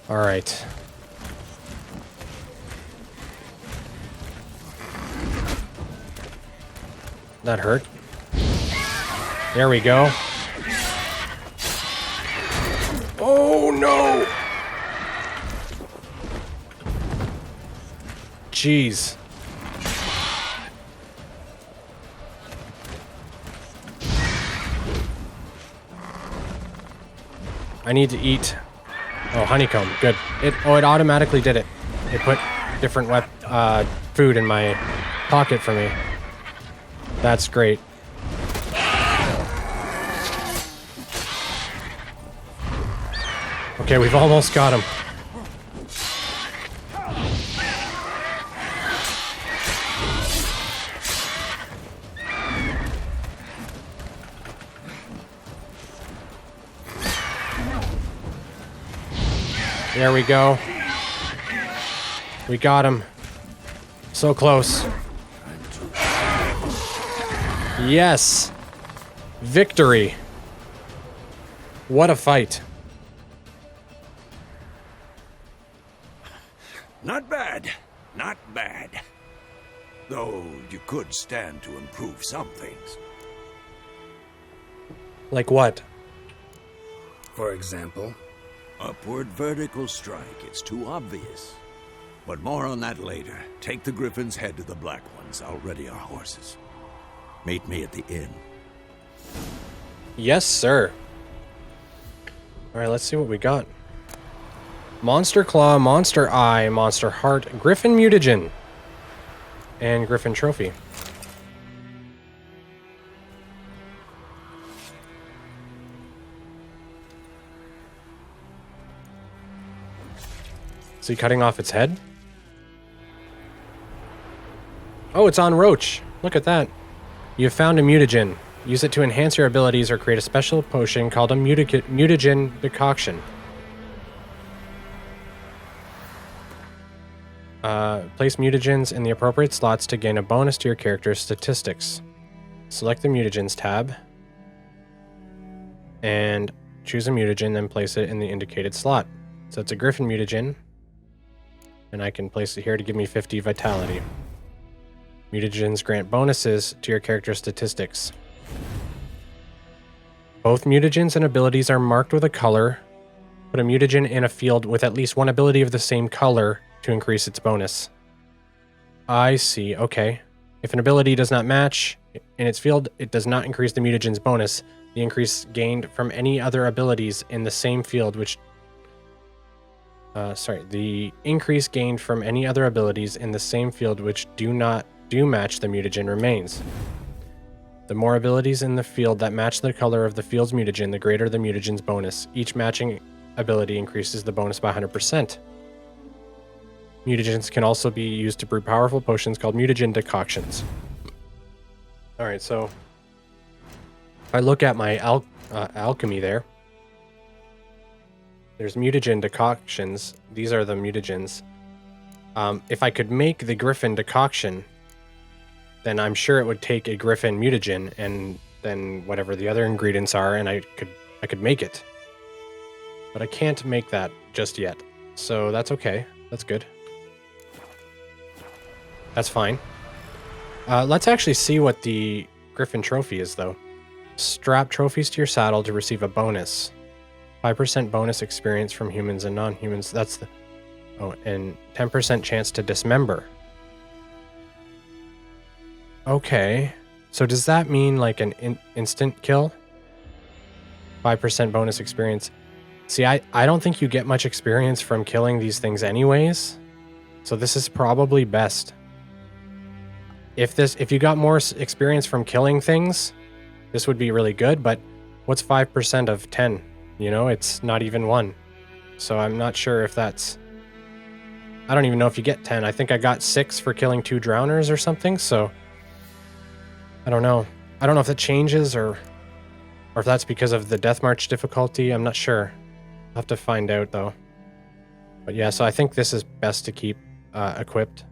Speaker 1: All right. That hurt. There we go. Oh no! Jeez. I need to eat. Oh, honeycomb. Good. It automatically did it. It put different food in my pocket for me. That's great. Okay, we've almost got him. There we go. We got him. So close. Yes. Victory. What a fight.
Speaker 5: Not bad. Not bad. Though you could stand to improve some things.
Speaker 1: Like what?
Speaker 3: For example,
Speaker 5: Upward vertical strike. It's too obvious. But more on that later. Take the Griffin's head to the Black Ones. I'll ready our horses. Meet me at the inn.
Speaker 1: Yes, sir. All right, let's see what we got. Monster Claw, Monster Eye, Monster Heart, Griffin Mutagen, and Griffin Trophy. Is he cutting off its head? Oh, it's on Roach. Look at that. You've found a mutagen. Use it to enhance your abilities or create a special potion called a mutagen decoction. Place mutagens in the appropriate slots to gain a bonus to your character's statistics. Select the mutagens tab and choose a mutagen, then place it in the indicated slot. So it's a Griffin mutagen, and I can place it here to give me 50 vitality. Mutagens grant bonuses to your character's statistics. Both mutagens and abilities are marked with a color. Put a mutagen in a field with at least one ability of the same color to increase its bonus. I see, okay. If an ability does not match in its field, it does not increase the mutagen's bonus. The increase gained from any other abilities in the same field the increase gained from any other abilities in the same field which do match the mutagen remains. The more abilities in the field that match the color of the field's mutagen, the greater the mutagen's bonus. Each matching ability increases the bonus by 100%. Mutagens can also be used to brew powerful potions called mutagen decoctions. Alright, so if I look at my alchemy there, there's mutagen decoctions. These are the mutagens. If I could make the Griffin decoction, then I'm sure it would take a Griffin mutagen and then whatever the other ingredients are, and I could make it. But I can't make that just yet. So that's okay. That's good. That's fine. Let's actually see what the Griffin trophy is, though. Strap trophies to your saddle to receive a bonus. 5% bonus experience from humans and non-humans. That's the... Oh, and 10% chance to dismember. Okay. So does that mean like an instant kill? 5% bonus experience. See, I don't think you get much experience from killing these things anyways. So this is probably best. If you got more experience from killing things, this would be really good, but what's 5% of 10? You know, it's not even 1. So I'm not sure if that's... I don't even know if you get 10. I think I got 6 for killing 2 drowners or something, so... I don't know. I don't know if that changes or if that's because of the Death March difficulty. I'm not sure. I'll have to find out, though. But yeah, so I think this is best to keep equipped.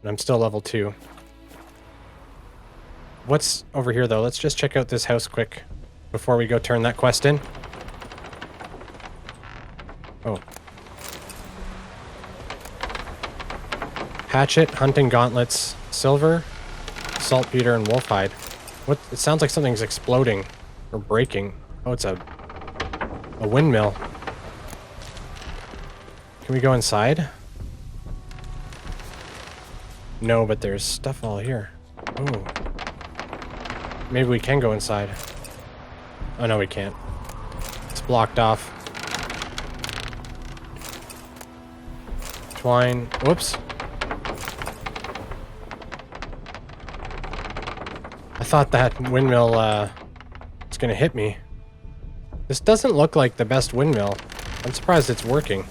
Speaker 1: And I'm still level 2. What's over here, though? Let's just check out this house quick before we go turn that quest in. Oh. Hatchet, hunting gauntlets, silver, saltpeter, and wolfhide. What? It sounds like something's exploding or breaking. Oh, it's a windmill. Can we go inside? No, but there's stuff all here. Oh. Maybe we can go inside. Oh, no, we can't. It's blocked off. Twine. Whoops. I thought that windmill was going to hit me. This doesn't look like the best windmill. I'm surprised it's working.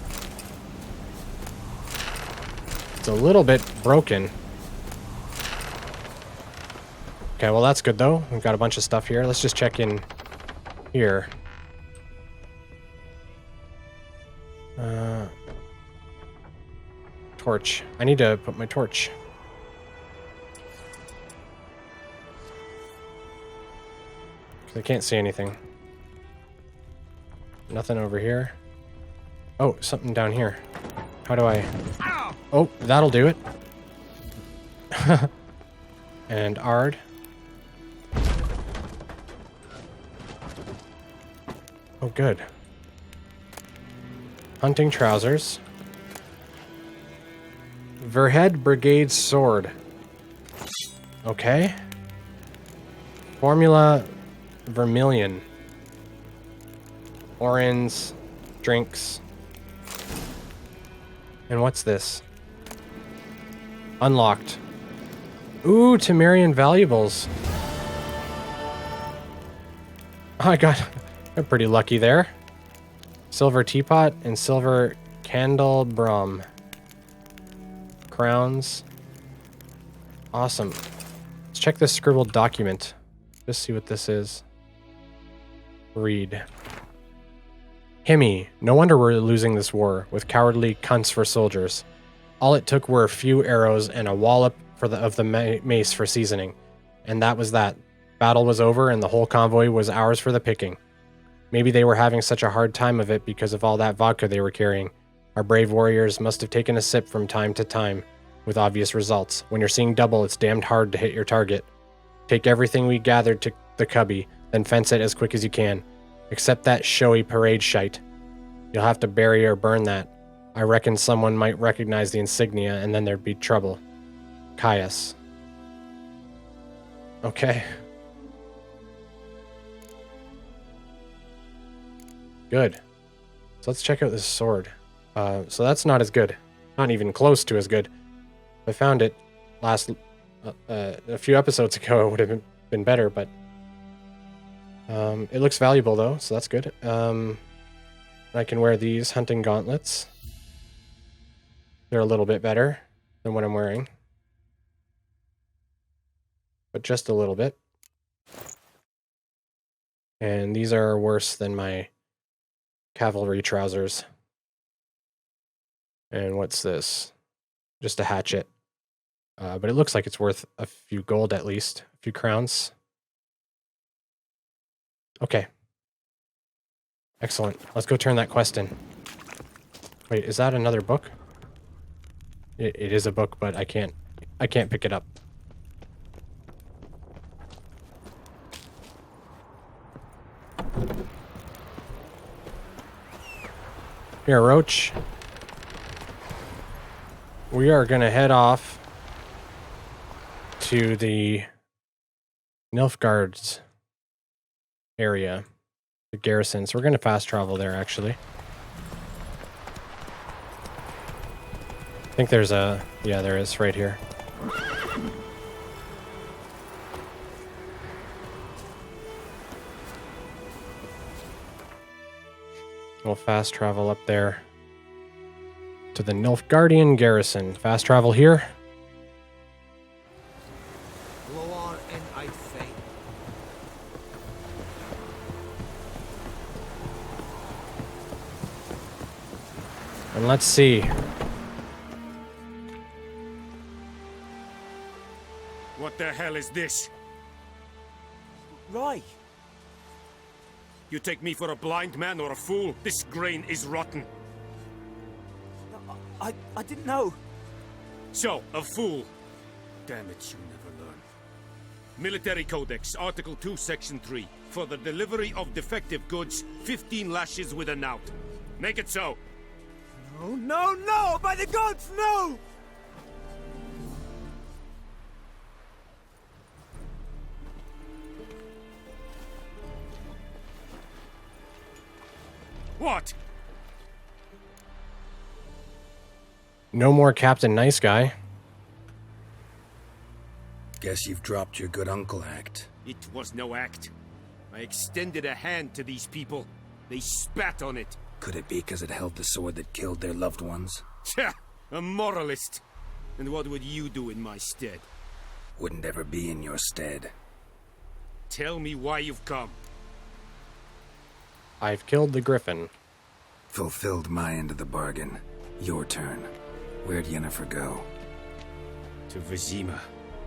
Speaker 1: It's a little bit broken. Okay, well that's good though. We've got a bunch of stuff here. Let's just check in here. Torch. I need to put my torch. I can't see anything. Nothing over here. Oh, something down here. How do I... Oh, that'll do it. And Ard. Oh, good. Hunting trousers. Verhead Brigade sword. Okay. Formula Vermilion. Orange. Drinks. And what's this? Unlocked. Ooh, Temerian valuables. Oh, I got pretty lucky there. Silver teapot and silver candelabrum. Crowns. Awesome. Let's check this scribbled document. Just see what this is. Read. Himmy, no wonder we're losing this war, with cowardly cunts for soldiers. All it took were a few arrows and a wallop of the mace for seasoning. And that was that. Battle was over and the whole convoy was ours for the picking. Maybe they were having such a hard time of it because of all that vodka they were carrying. Our brave warriors must have taken a sip from time to time, with obvious results. When you're seeing double, it's damned hard to hit your target. Take everything we gathered to the cubby, then fence it as quick as you can. Except that showy parade shite. You'll have to bury or burn that. I reckon someone might recognize the insignia and then there'd be trouble. Caius. Okay. Good. So let's check out this sword. So that's not as good. Not even close to as good. I found it a few episodes ago. It would have been better, but it looks valuable though, so that's good. I can wear these hunting gauntlets. They're a little bit better than what I'm wearing, but just a little bit. And these are worse than my cavalry trousers. And what's this? Just a hatchet. But it looks like it's worth a few gold at least. A few crowns. Okay. Excellent. Let's go turn that quest in. Wait, is that another book? It is a book, but I can't pick it up. Here, Roach. we are going to head off to the Nilfgaards area, the garrison. So we're going to fast travel there, actually. I think there's a... yeah, there is, right here. We'll fast travel up there to the Nilfgaardian garrison. Fast travel here.
Speaker 3: Blow on and I think.
Speaker 1: And let's see.
Speaker 6: What the hell is this?
Speaker 7: Right.
Speaker 6: You take me for a blind man or a fool? This grain is rotten.
Speaker 7: I didn't know.
Speaker 6: So, a fool. Damn it, you never learn. Military Codex, Article 2, Section 3. For the delivery of defective goods, 15 lashes with a knout. Make it so.
Speaker 7: No, no, no! By the gods, no!
Speaker 6: What?
Speaker 1: No more Captain Nice Guy.
Speaker 3: Guess you've dropped your good uncle act.
Speaker 6: It was no act. I extended a hand to these people. They spat on it.
Speaker 3: Could it be because it held the sword that killed their loved ones?
Speaker 6: Tja, a moralist. And what would you do in my stead?
Speaker 3: Wouldn't ever be in your stead.
Speaker 6: Tell me why you've come.
Speaker 1: I've killed the Gryphon.
Speaker 2: Fulfilled my end of the bargain. Your turn. Where'd Yennefer go?
Speaker 6: To Vizima.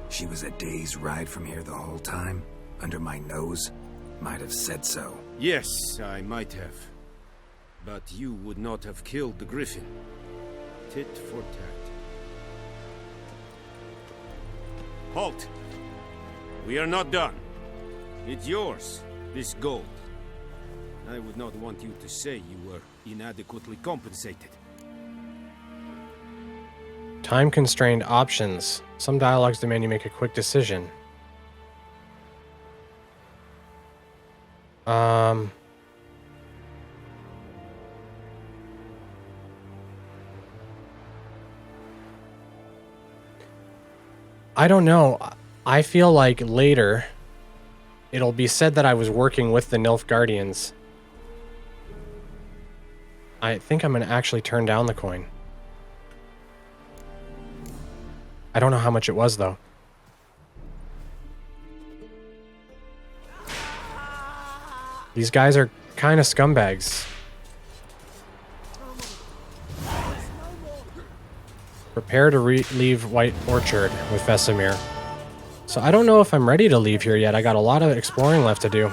Speaker 2: She was a day's ride from here the whole time? Under my nose? Might have said so.
Speaker 6: Yes, I might have. But you would not have killed the Griffin. Tit for tat. Halt! We are not done. It's yours, this gold. I would not want you to say you were inadequately compensated.
Speaker 1: Time-constrained options. Some dialogues demand you make a quick decision. I don't know. I feel like later it'll be said that I was working with the Nilfgaardians. I think I'm going to actually turn down the coin. I don't know how much it was, though. These guys are kind of scumbags. Prepare to leave White Orchard with Vesemir. So I don't know if I'm ready to leave here yet. I got a lot of exploring left to do.